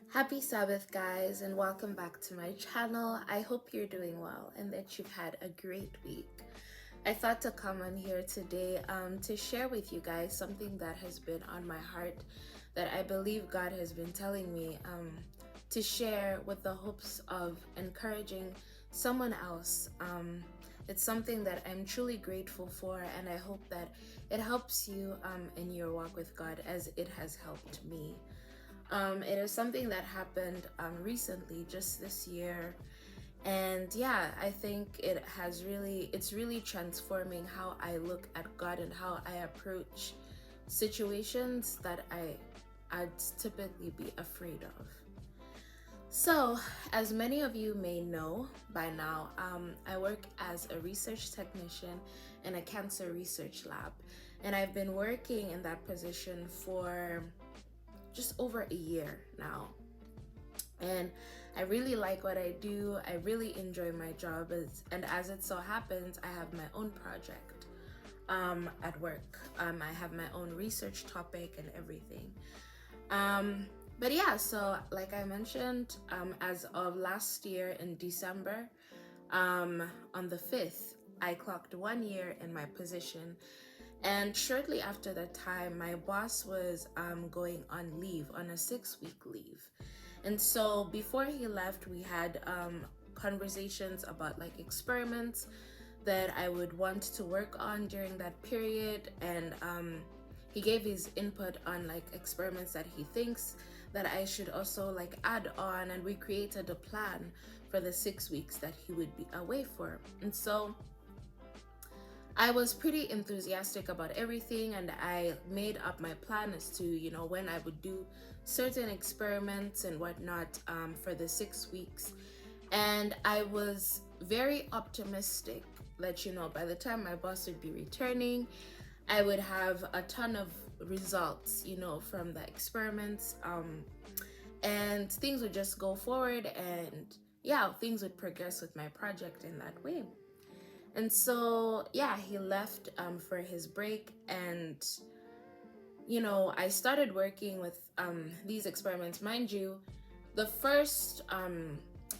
Happy Sabbath, guys, and welcome back to my channel. I hope you're doing well and that you've had a great week. I thought to come on here today to share with you guys something that has been on my heart that I believe God has been telling me to share with the hopes of encouraging someone else. It's something that I'm truly grateful for, and I hope that it helps you in your walk with God as it has helped me. It is something that happened recently, just this year. And yeah, I think it's really transforming how I look at God and how I approach situations that I'd typically be afraid of. So, as many of you may know by now, I work as a research technician in a cancer research lab. And I've been working in that position for just over a year now. And I really like what I do. I really enjoy my job, and as it so happens, I have my own project at work. I have my own research topic and everything. But yeah, so like I mentioned, as of last year in December, on the 5th, I clocked 1 year in my position. And shortly after that time, my boss was going on leave, on a 6-week leave. And so before he left, we had conversations about like experiments that I would want to work on during that period. And he gave his input on like experiments that he thinks that I should also like add on. And we created a plan for the 6 weeks that he would be away for. And so I was pretty enthusiastic about everything, and I made up my plan as to, when I would do certain experiments and whatnot for the 6 weeks. And I was very optimistic that, by the time my boss would be returning, I would have a ton of results, from the experiments. And things would just go forward, and yeah, things would progress with my project in that way. And so, yeah, he left for his break, and I started working with these experiments. Mind you, the first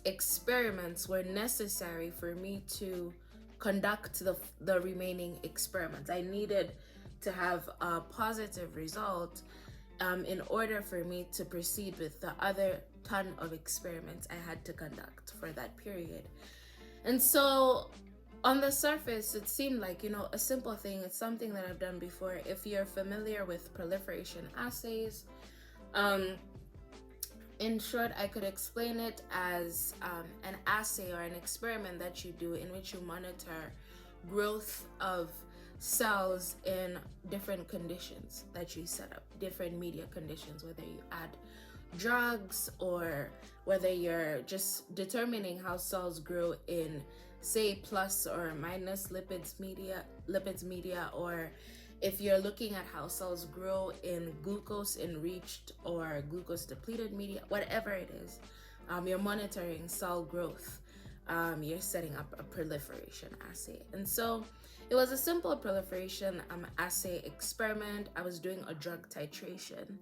experiments were necessary for me to conduct the remaining experiments. I needed to have a positive result in order for me to proceed with the other ton of experiments I had to conduct for that period. And so on the surface, it seemed like, a simple thing. It's something that I've done before. If you're familiar with proliferation assays, in short, I could explain it as an assay or an experiment that you do in which you monitor growth of cells in different conditions that you set up, different media conditions, whether you add drugs or whether you're just determining how cells grow in, say, plus or minus lipids media, or if you're looking at how cells grow in glucose enriched or glucose depleted media, whatever it is, you're monitoring cell growth. You're setting up a proliferation assay. And so it was a simple proliferation assay experiment. I was doing a drug titration.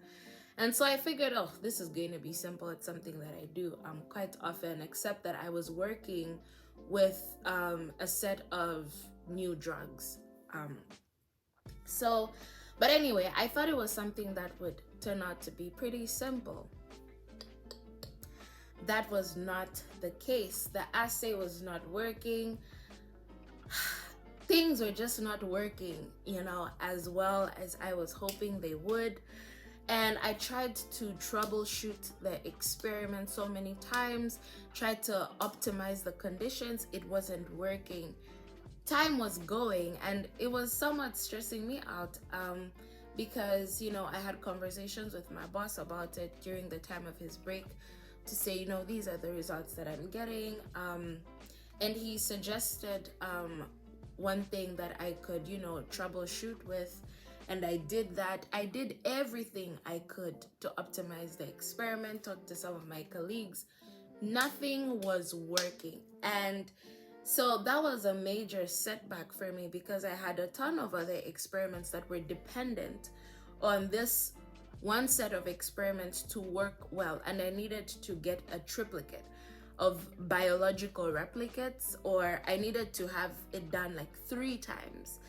And so I figured, oh, this is going to be simple. It's something that I do quite often, except that I was working with a set of new drugs. But anyway, I thought it was something that would turn out to be pretty simple. That was not the case. The assay was not working. Things were just not working, as well as I was hoping they would. And I tried to troubleshoot the experiment so many times, tried to optimize the conditions. It wasn't working. Time was going, and it was somewhat stressing me out because, I had conversations with my boss about it during the time of his break to say, these are the results that I'm getting. And he suggested one thing that I could, troubleshoot with. And I did that. I did everything I could to optimize the experiment, talked to some of my colleagues. Nothing was working. And so that was a major setback for me because I had a ton of other experiments that were dependent on this one set of experiments to work well, and I needed to get a triplicate of biological replicates, or I needed to have it done like 3 times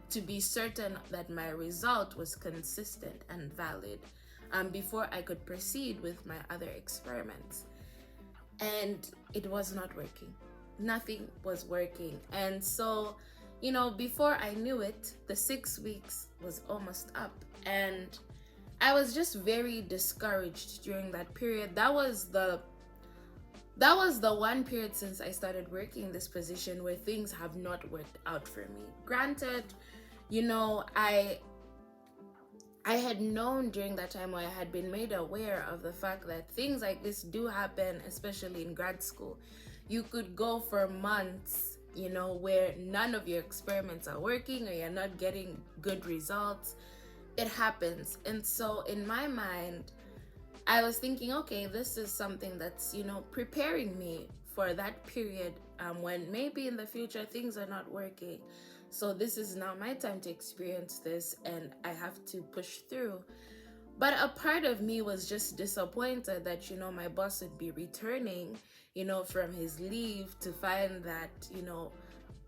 to be certain that my result was consistent and valid before I could proceed with my other experiments. And it was not working. Nothing was working. And so, before I knew it, the 6 weeks was almost up. And I was just very discouraged during that period. That was the one period since I started working in this position where things have not worked out for me. Granted, I had known during that time, where I had been made aware of the fact that things like this do happen, especially in grad school. You could go for months, where none of your experiments are working or you're not getting good results. It happens. And so in my mind, I was thinking, okay, this is something that's, preparing me for that period when maybe in the future things are not working. So this is now my time to experience this, and I have to push through. But a part of me was just disappointed that, my boss would be returning, from his leave to find that,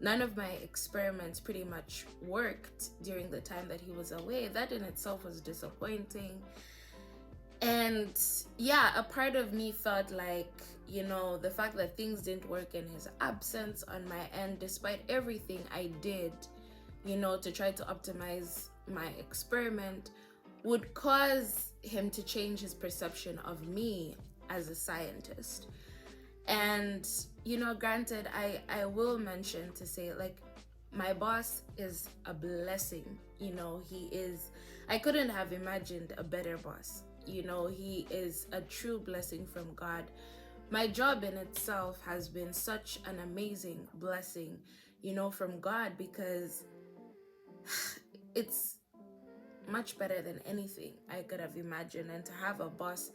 none of my experiments pretty much worked during the time that he was away. That in itself was disappointing. And yeah, a part of me felt like, the fact that things didn't work in his absence on my end, despite everything I did, to try to optimize my experiment, would cause him to change his perception of me as a scientist. And, granted, I will mention to say, like, my boss is a blessing. I couldn't have imagined a better boss. He is a true blessing from God. My job in itself has been such an amazing blessing, from God, because it's much better than anything I could have imagined. And to have a boss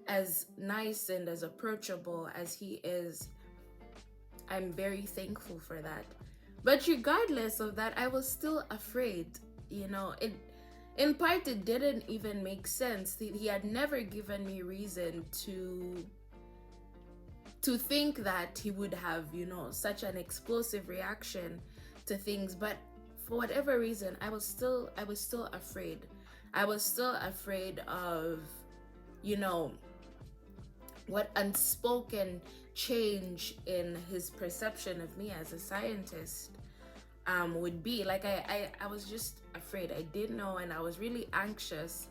as nice and as approachable as he is, I'm very thankful for that. But regardless of that, I was still afraid. In part, it didn't even make sense. He had never given me reason to think that he would have, such an explosive reaction to things. But for whatever reason, I was still afraid. I was still afraid of, what unspoken change in his perception of me as a scientist would be. Like, I was just afraid. I didn't know, and I was really anxious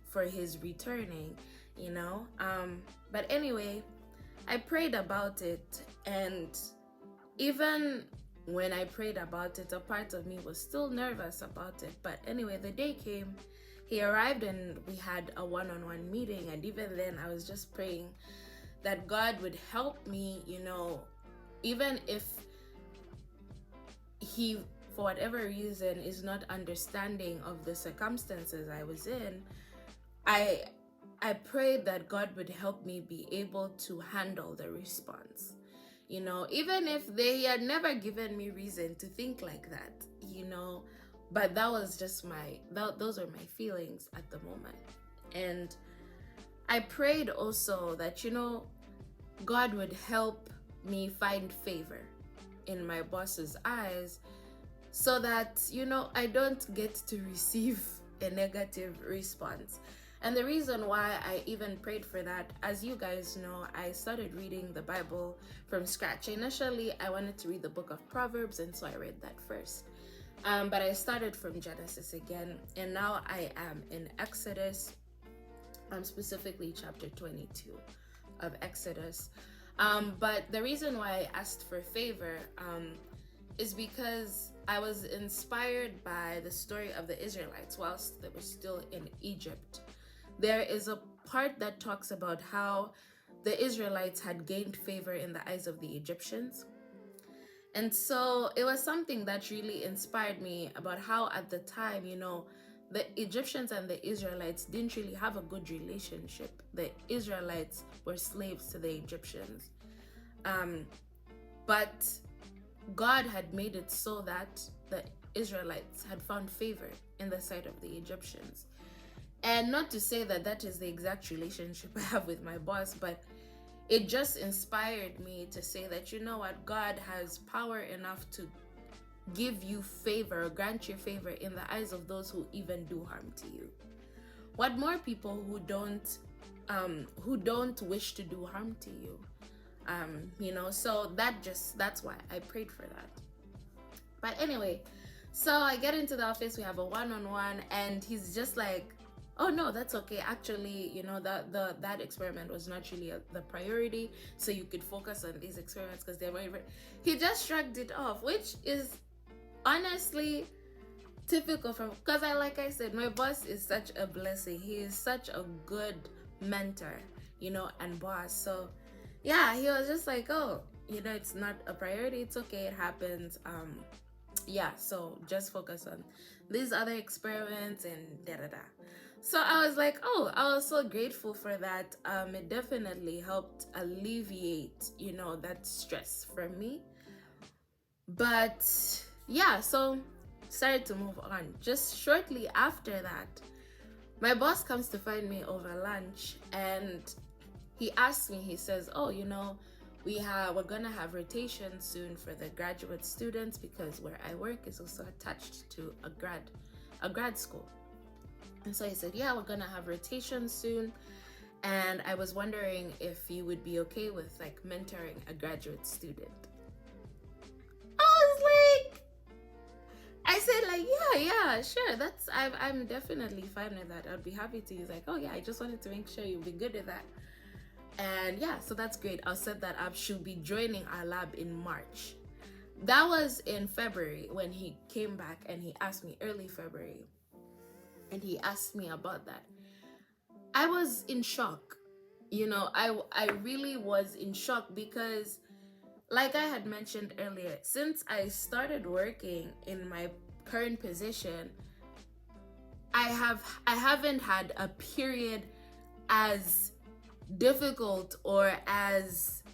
for his returning, but anyway, I prayed about it. And even when I prayed about it, a part of me was still nervous about it. But anyway, the day came, he arrived, and we had a one-on-one meeting. And even then, I was just praying that God would help me, even if he, for whatever reason, is not understanding of the circumstances I was in. I prayed that God would help me be able to handle the response. Even if he had never given me reason to think like that, but that was just those are my feelings at the moment. And I prayed also that, God would help me find favor in my boss's eyes, so that, I don't get to receive a negative response. And the reason why I even prayed for that, as you guys know, I started reading the Bible from scratch. Initially, I wanted to read the book of Proverbs, and so I read that first. But I started from Genesis again, and now I am in Exodus, specifically chapter 22 of Exodus. But the reason why I asked for favor is because I was inspired by the story of the Israelites whilst they were still in Egypt. There is a part that talks about how the Israelites had gained favor in the eyes of the Egyptians. And so it was something that really inspired me about how at the time, the Egyptians and the Israelites didn't really have a good relationship. The Israelites were slaves to the Egyptians. But God had made it so that the Israelites had found favor in the sight of the Egyptians. And not to say that that is the exact relationship I have with my boss, but it just inspired me to say that, you know what, God has power enough to give you favor, grant you favor in the eyes of those who even do harm to you. What more people who don't wish to do harm to you? So that's why I prayed for that. But anyway, so I get into the office, we have a one-on-one, and he's just like, oh no, that's okay. Actually, that experiment was not really the priority, so you could focus on these experiments because they were. He just shrugged it off, which is honestly typical from, because like I said, my boss is such a blessing. He is such a good mentor, and boss. So yeah, he was just like, oh, it's not a priority, it's okay, it happens. So just focus on these other experiments and da da da. So I was like, oh, I was so grateful for that. It definitely helped alleviate, that stress from me. But yeah, so started to move on. Just shortly after that, my boss comes to find me over lunch, and he asks me, he says, oh, we're gonna have rotation soon for the graduate students, because where I work is also attached to a grad school. And so he said, yeah, we're gonna have rotation soon, and I was wondering if you would be okay with like mentoring a graduate student. I said like, yeah, sure, I'm definitely fine with that. I'd be happy to. He's like, oh yeah, I just wanted to make sure you'd be good with that. And yeah, so that's great. I'll set that up. She'll be joining our lab in March. That was in February when he came back, and he asked me early February, and he asked me about that. I was in shock. I really was in shock because, like I had mentioned earlier, since I started working in my current position, I haven't had a period as difficult or as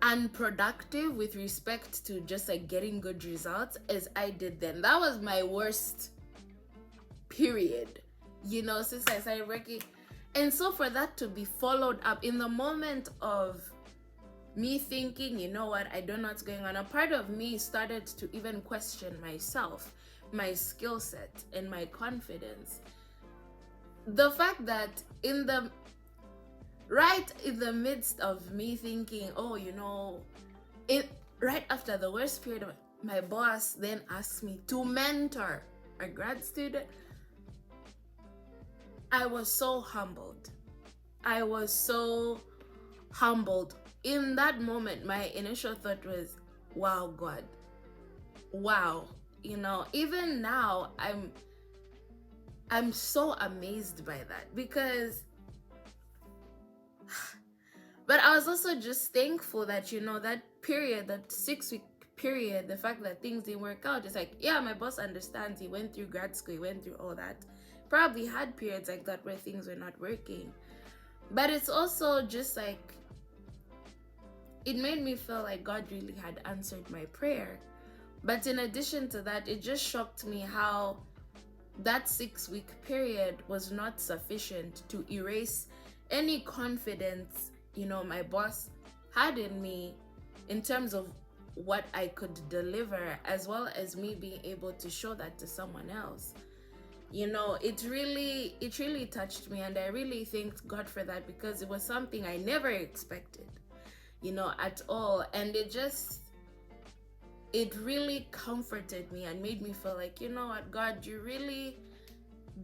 unproductive with respect to just like getting good results as I did then. That was my worst period, since I started working. And so for that to be followed up in the moment of me thinking, you know what, I don't know what's going on, a part of me started to even question myself, my skill set, and my confidence. The fact that right in the midst of me thinking, oh, right after the worst period, my boss then asked me to mentor a grad student. I was so humbled. In that moment, my initial thought was, wow, God. Wow. Even now, I'm so amazed by that, because but I was also just thankful that, that period, that 6-week period, the fact that things didn't work out, it's like, yeah, my boss understands. He went through grad school, he went through all that. Probably had periods like that where things were not working. But it's also just like, it made me feel like God really had answered my prayer. But in addition to that, it just shocked me how that 6-week period was not sufficient to erase any confidence, my boss had in me in terms of what I could deliver, as well as me being able to show that to someone else. It really touched me, and I really thanked God for that, because it was something I never expected, at all. And it really comforted me and made me feel like, you know what, God, you really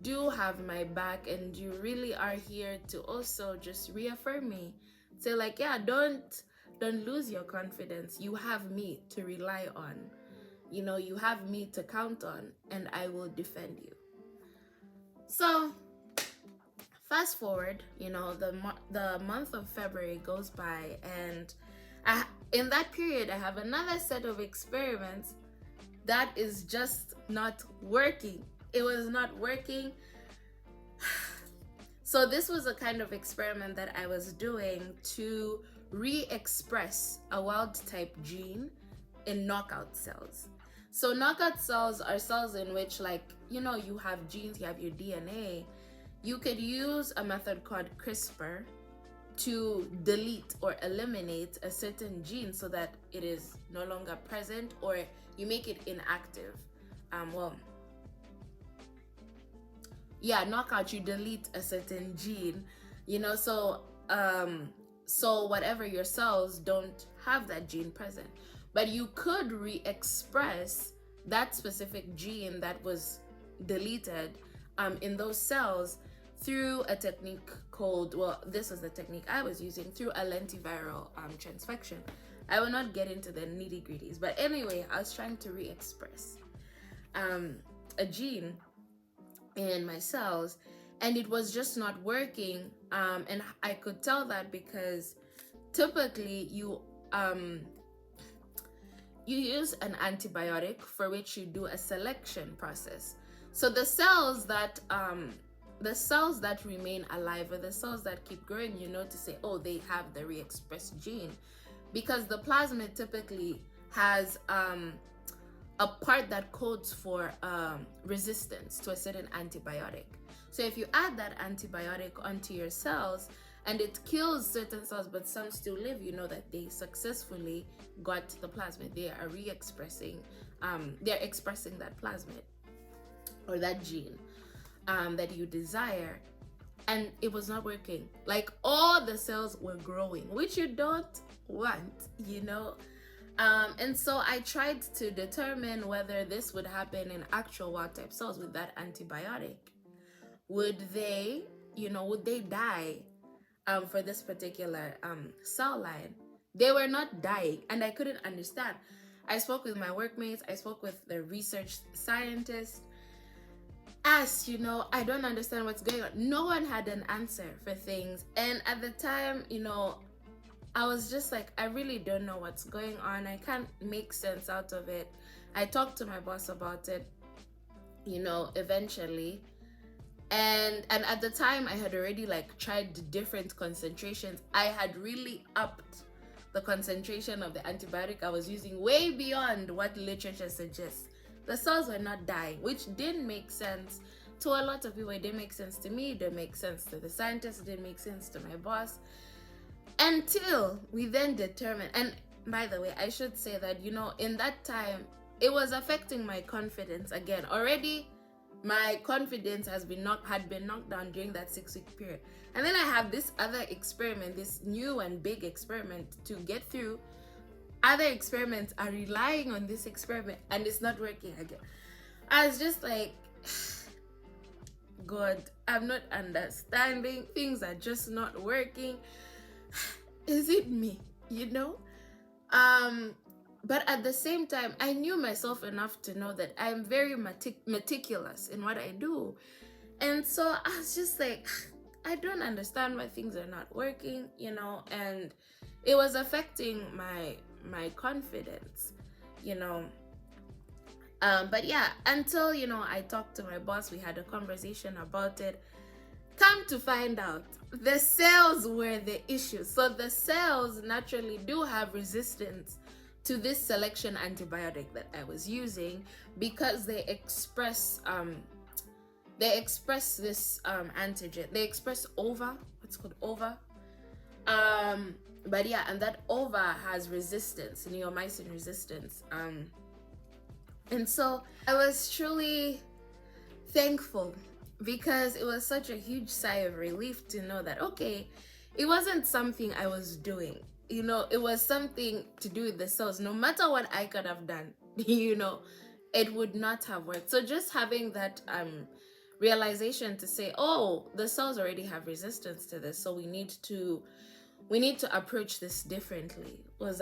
do have my back, and you really are here to also just reaffirm me. Say like, yeah, don't lose your confidence. You have me to rely on. You have me to count on, and I will defend you. So fast forward, the month of February goes by, and in that period, I have another set of experiments that is just not working. It was not working. So this was a kind of experiment that I was doing to re-express a wild type gene in knockout cells. So knockout cells are cells in which, like, you have genes, you have your DNA. You could use a method called CRISPR to delete or eliminate a certain gene so that it is no longer present, or you make it inactive. Knockout, you delete a certain gene, so whatever your cells don't have that gene present, but you could re-express that specific gene that was deleted in those cells through a technique called, this was the technique I was using, through a lentiviral transfection. I will not get into the nitty-gritties, but anyway, I was trying to re-express a gene in my cells, and it was just not working. And I could tell that because typically you use an antibiotic for which you do a selection process. So the cells that remain alive, or the cells that keep growing, to say, oh, they have the re-expressed gene, because the plasmid typically has a part that codes for resistance to a certain antibiotic. So if you add that antibiotic onto your cells and it kills certain cells, but some still live, you know that they successfully got the plasmid. They are re-expressing, they're expressing that plasmid or that gene that you desire. And it was not working. Like, all the cells were growing, which you don't want, and so I tried to determine whether this would happen in actual wild type cells with that antibiotic. Would they die for this particular cell line? They were not dying, and I couldn't understand. I spoke with my workmates, I spoke with the research scientists, asked, I don't understand what's going on. No one had an answer for things. And at the time, I was just like, I really don't know what's going on. I can't make sense out of it. I talked to my boss about it, eventually. And at the time, I had already tried different concentrations. I had really upped the concentration of the antibiotic I was using way beyond what literature suggests. The cells were not dying, which didn't make sense to a lot of people. It didn't make sense to me. It didn't make sense to the scientists. It didn't make sense to my boss. Until we then determined, and by the way, I should say that, in that time, it was affecting my confidence again. Already, my confidence had been knocked down during that 6-week period. And then I have this other experiment, this new and big experiment to get through. Other experiments are relying on this experiment, and it's not working again. I was just like, God, I'm not understanding. Things are just not working. Is it me? But at the same time, I knew myself enough to know that I'm very meticulous in what I do. And so I was just like, I don't understand why things are not working, and it was affecting my confidence, but yeah, until I talked to my boss, we had a conversation about it. Come to find out, the cells were the issue. So the cells naturally do have resistance to this selection antibiotic that I was using, because they express this antigen. They express ova, what's called ova. But yeah, and that ova has resistance, neomycin resistance. And so I was truly thankful, because it was such a huge sigh of relief to know that, okay, it wasn't something I was doing. It was something to do with the cells. No matter what I could have done, it would not have worked. So just having that realization to say, oh, the cells already have resistance to this, so we need to approach this differently, was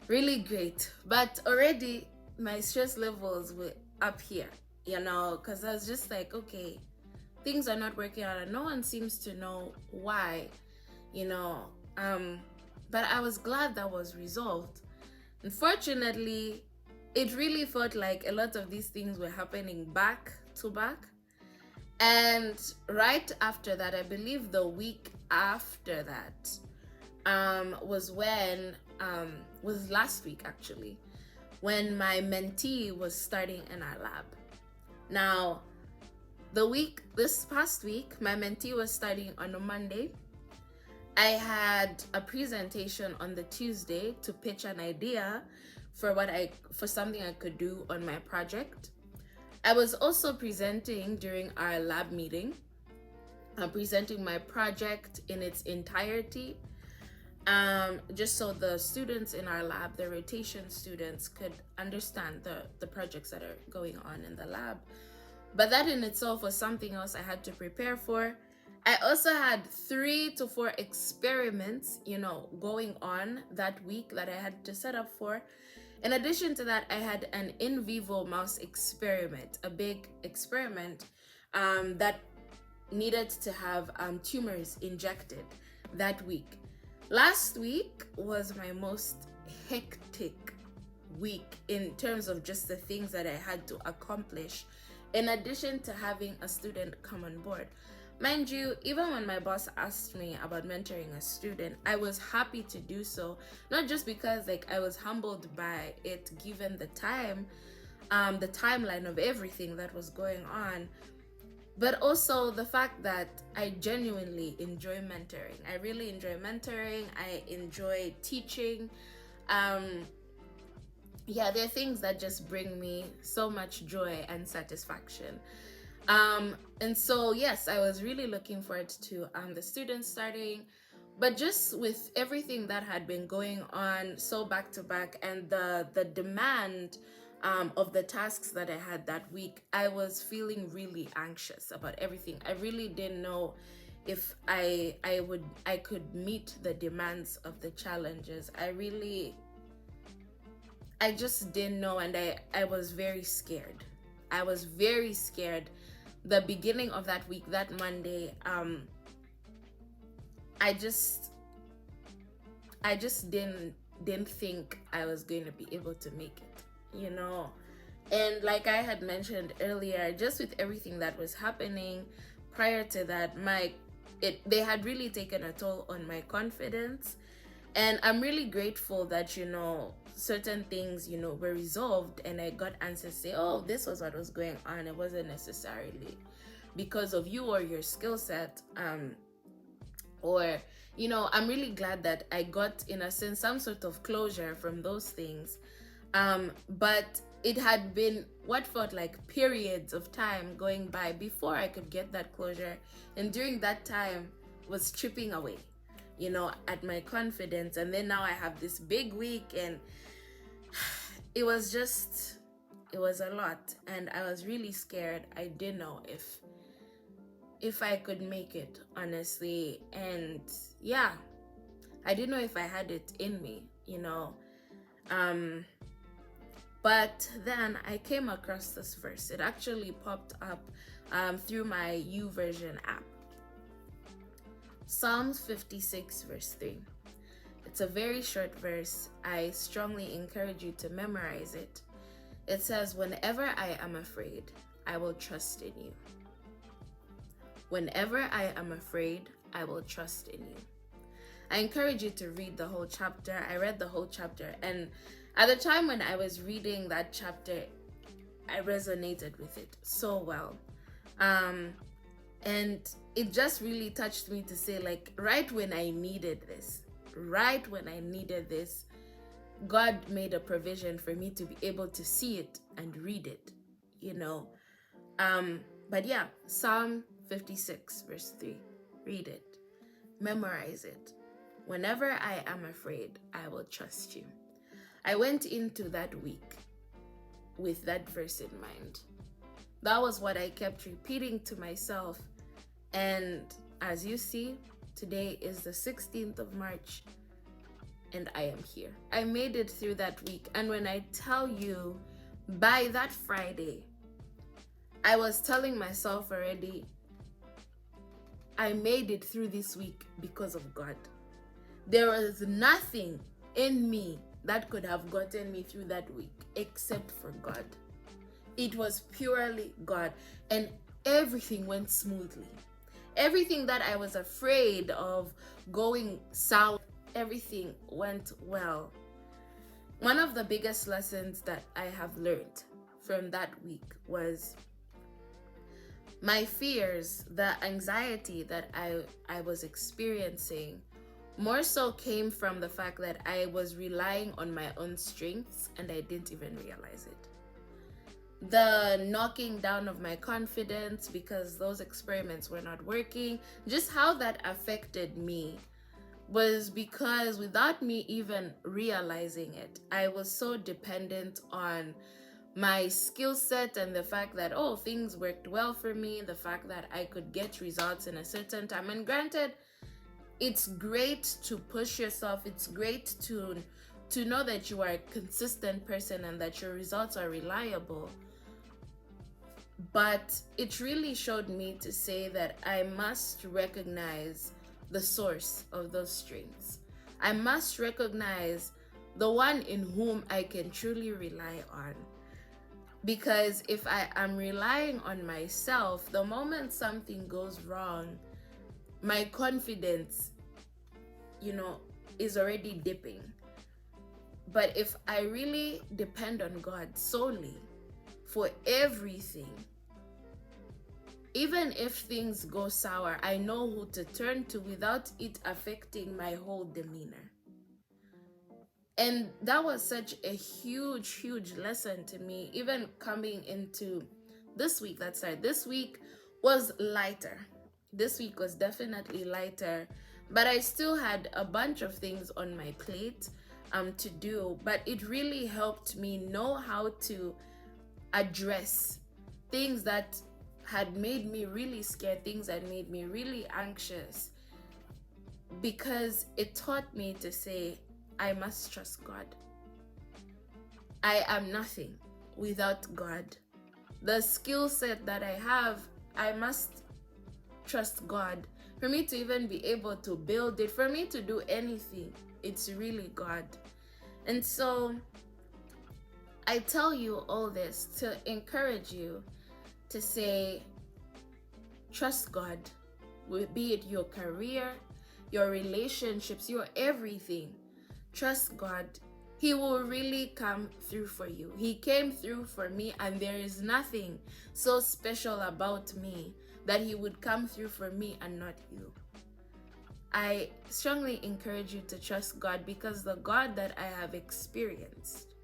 really great. But already my stress levels were up here, because I was just like, okay, things are not working out and no one seems to know why, but I was glad that was resolved. Unfortunately, it really felt like a lot of these things were happening back to back. And right after that, I believe the week after that, was last week actually, when my mentee was starting in our lab. Now, this past week, my mentee was starting on a Monday. I had a presentation on the Tuesday to pitch an idea for something I could do on my project. I was also presenting during our lab meeting. I'm presenting my project in its entirety, just so the students in our lab, the rotation students, could understand the projects that are going on in the lab. But that in itself was something else I had to prepare for. I also had 3 to 4 experiments, going on that week that I had to set up for. In addition to that, I had an in vivo mouse experiment, a big experiment that needed to have tumors injected that week. Last week was my most hectic week in terms of just the things that I had to accomplish, in addition to having a student come on board. Mind you, even when my boss asked me about mentoring a student, I was happy to do so. Not just because I was humbled by it, given the timeline of everything that was going on, but also the fact that I genuinely enjoy mentoring. I really enjoy mentoring. I enjoy teaching. There are things that just bring me so much joy and satisfaction. And so, yes, I was really looking forward to the students starting, but just with everything that had been going on so back to back, and the demand of the tasks that I had that week, I was feeling really anxious about everything. I really didn't know if I could meet the demands of the challenges. I just didn't know, and I was very scared. I was very scared. The beginning of that week, that Monday, I just didn't think I was going to be able to make it, And like I had mentioned earlier, just with everything that was happening prior to that, they had really taken a toll on my confidence. And I'm really grateful that, certain things, were resolved, and I got answers say, oh, this was what was going on. It wasn't necessarily because of you or your skill set. I'm really glad that I got, in a sense, some sort of closure from those things. But it had been what felt like periods of time going by before I could get that closure. And during that time was chipping away, at my confidence. And then now I have this big week, and it was a lot. And I was really scared. I didn't know if I could make it, honestly. And yeah, I didn't know if I had it in me, But then I came across this verse. It actually popped up through my YouVersion app. Psalms 56 verse 3. It's a very short verse. I strongly encourage you to memorize it. It says, whenever I am afraid, I will trust in you. Whenever I am afraid, I will trust in you. I encourage you to read the whole chapter. I read the whole chapter, and at the time when I was reading that chapter, I resonated with it so well. And it just really touched me to say, right when I needed this, God made a provision for me to be able to see it and read it, But yeah, Psalm 56 verse 3, read it, memorize it. Whenever I am afraid, I will trust you. I went into that week with that verse in mind. That was what I kept repeating to myself. And as you see, today is the 16th of March, and I am here. I made it through that week. And when I tell you, by that Friday, I was telling myself already, I made it through this week because of God. There was nothing in me that could have gotten me through that week except for God. It was purely God, and everything went smoothly. Everything that I was afraid of going south, everything went well. One of the biggest lessons that I have learned from that week was my fears, the anxiety that I was experiencing more so came from the fact that I was relying on my own strengths and I didn't even realize it. The knocking down of my confidence because those experiments were not working, just how that affected me was because without me even realizing it, I was so dependent on my skill set and the fact that, oh, things worked well for me, the fact that I could get results in a certain time. And granted, it's great to push yourself. It's great to know that you are a consistent person and that your results are reliable. But it really showed me to say that I must recognize the source of those strengths. I must recognize the one in whom I can truly rely on. Because if I am relying on myself, the moment something goes wrong, my confidence, is already dipping. But if I really depend on God solely for everything, even if things go sour, I know who to turn to without it affecting my whole demeanor. And that was such a huge, huge lesson to me, even coming into this week. That's right. This week was lighter. This week was definitely lighter, but I still had a bunch of things on my plate to do. But it really helped me know how to address things that had made me really scared, things that made me really anxious, because it taught me to say, I must trust God. I am nothing without God. The skill set that I have, I must trust God. For me to even be able to build it, for me to do anything, it's really God. And so I tell you all this to encourage you to say, trust God, be it your career, your relationships, your everything. Trust God. He will really come through for you. He came through for me, and there is nothing so special about me that he would come through for me and not you. I strongly encourage you to trust God, because the God that I have experienced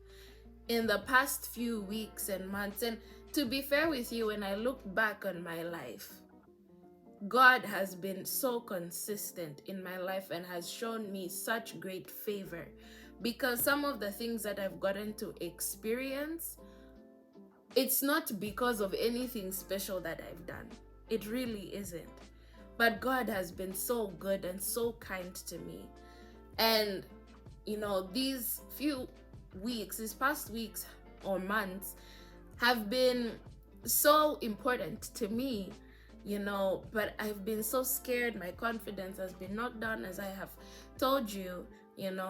in the past few weeks and months, and to be fair with you, when I look back on my life, God has been so consistent in my life and has shown me such great favor, because some of the things that I've gotten to experience, it's not because of anything special that I've done. It really isn't. But God has been so good and so kind to me. And, these few weeks, these past weeks or months have been so important to me, but I've been so scared. My confidence has been knocked down, as I have told you, in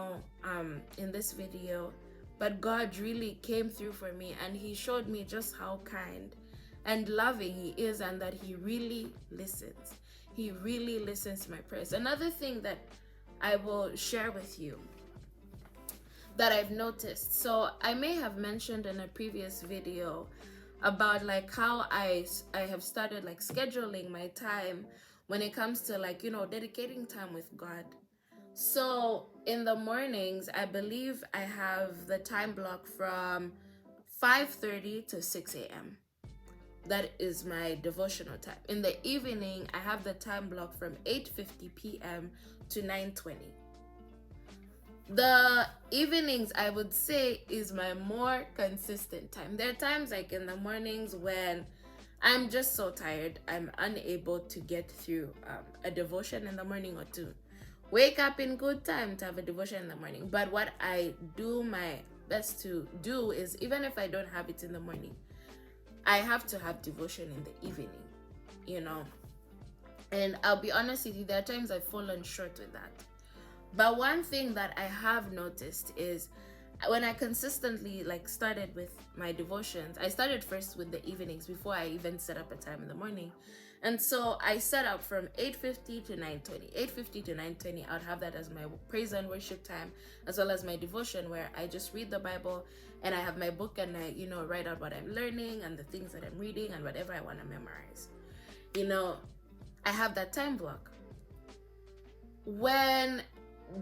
this video. But God really came through for me, and he showed me just how kind and loving he is, and that he really listens. He really listens to my prayers. Another thing that I will share with you that I've noticed. So I may have mentioned in a previous video about how I have started scheduling my time when it comes to dedicating time with God. So in the mornings, I believe I have the time block from 5:30 to 6 a.m. That is my devotional time. In the evening, I have the time block from 8:50 p.m. to 9:20. The evenings, I would say, is my more consistent time. There are times in the mornings when I'm just so tired, I'm unable to get through a devotion in the morning, or to wake up in good time to have a devotion in the morning. But what I do my best to do is, even if I don't have it in the morning, I have to have devotion in the evening, And I'll be honest with you, there are times I've fallen short with that. But one thing that I have noticed is, when I consistently started with my devotions, I started first with the evenings before I even set up a time in the morning. And so I set up from 8:50 to 9:20. 8:50 to 9:20, I'd have that as my praise and worship time, as well as my devotion, where I just read the Bible and I have my book and I, write out what I'm learning and the things that I'm reading and whatever I want to memorize. I have that time block. When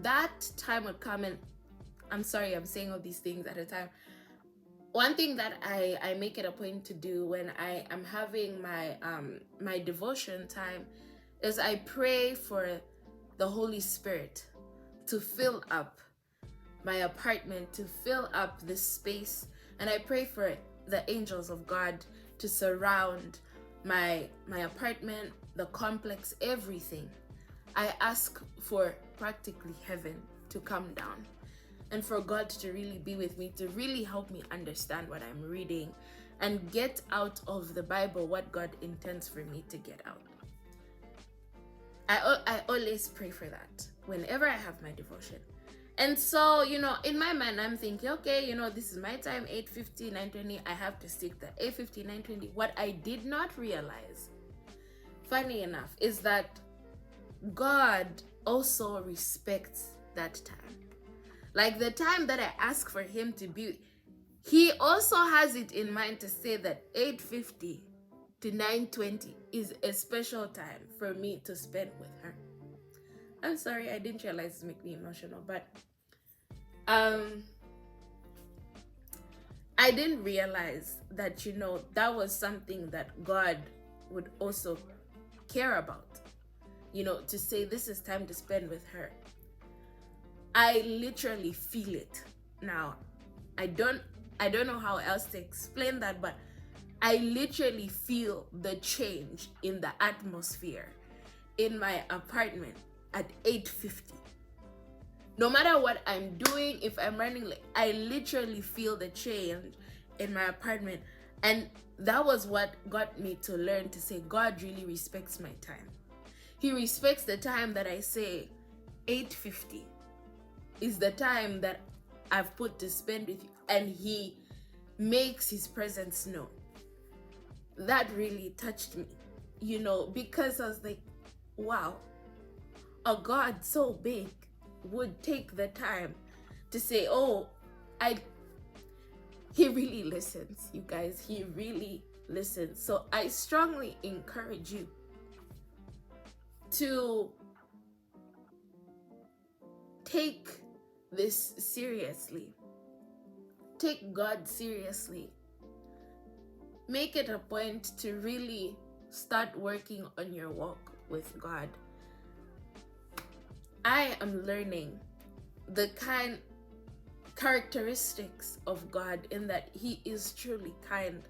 that time would come, and I'm sorry, I'm saying all these things at a time. One thing that I make it a point to do when I am having my devotion time is I pray for the Holy Spirit to fill up my apartment, to fill up this space, and I pray for the angels of God to surround my apartment, the complex, everything. I ask for practically heaven to come down and for God to really be with me, to really help me understand what I'm reading and get out of the Bible what God intends for me to get out. I always pray for that whenever I have my devotion. And so, in my mind, I'm thinking, okay, this is my time, 8:50, 9:20. I have to stick to 8:50, 9:20. What I did not realize, funny enough, is that God also respects that time. Like the time that I ask for him to be, he also has it in mind to say that 8:50 to 9:20 is a special time for me to spend with her. I'm sorry, I didn't realize this make me emotional, but I didn't realize that, that was something that God would also care about, to say this is time to spend with her. I literally feel it now. I don't know how else to explain that, but I literally feel the change in the atmosphere in my apartment at 8:50. No matter what I'm doing, if I'm running late, I literally feel the change in my apartment. And that was what got me to learn to say God really respects my time. He respects the time that I say 8:50 is the time that I've put to spend with you, and he makes his presence known. That really touched me, because I was like, wow, a God so big would take the time to say, he really listens, you guys. He really listens. So I strongly encourage you to take this seriously. Take God seriously. Make it a point to really start working on your walk with God. I am learning the characteristics of God in that he is truly kind.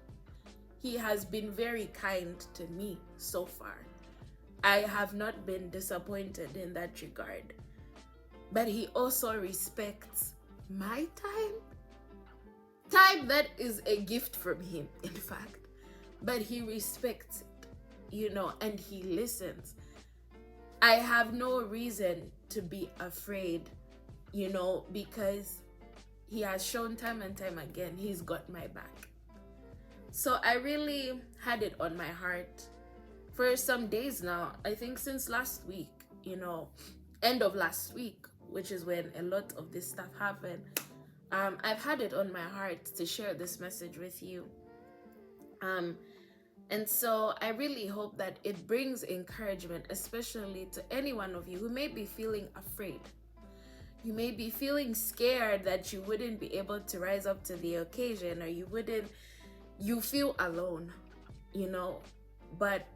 He has been very kind to me so far. I have not been disappointed in that regard. But he also respects my time that is a gift from him, in fact. But he respects it, and he listens. I have no reason to be afraid, because he has shown time and time again he's got my back. So I really had it on my heart for some days now. I think since last week, end of last week, which is when a lot of this stuff happened. I've had it on my heart to share this message with you. And so I really hope that it brings encouragement, especially to any one of you who may be feeling afraid. You may be feeling scared that you wouldn't be able to rise up to the occasion, or you feel alone, but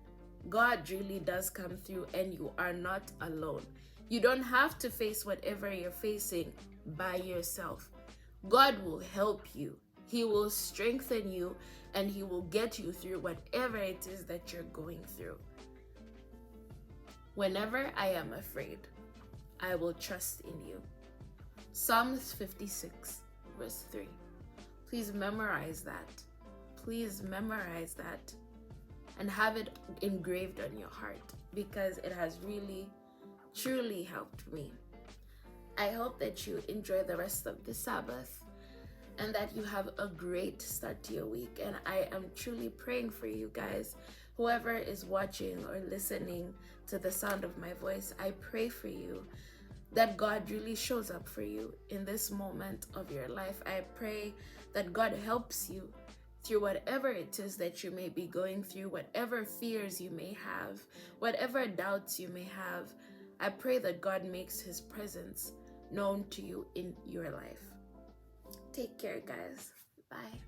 God really does come through and you are not alone. You don't have to face whatever you're facing by yourself. God will help you. He will strengthen you, and he will get you through whatever it is that you're going through. Whenever I am afraid, I will trust in you. Psalms 56, verse 3. Please memorize that. Please memorize that and have it engraved on your heart, because it has really, truly helped me. I hope that you enjoy the rest of the Sabbath and that you have a great start to your week. And I am truly praying for you guys Whoever is watching or listening to the sound of my voice, I pray for you that God really shows up for you in this moment of your life. I pray that God helps you through whatever it is that you may be going through, whatever fears you may have, whatever doubts you may have. I pray that God makes his presence known to you in your life. Take care, guys. Bye.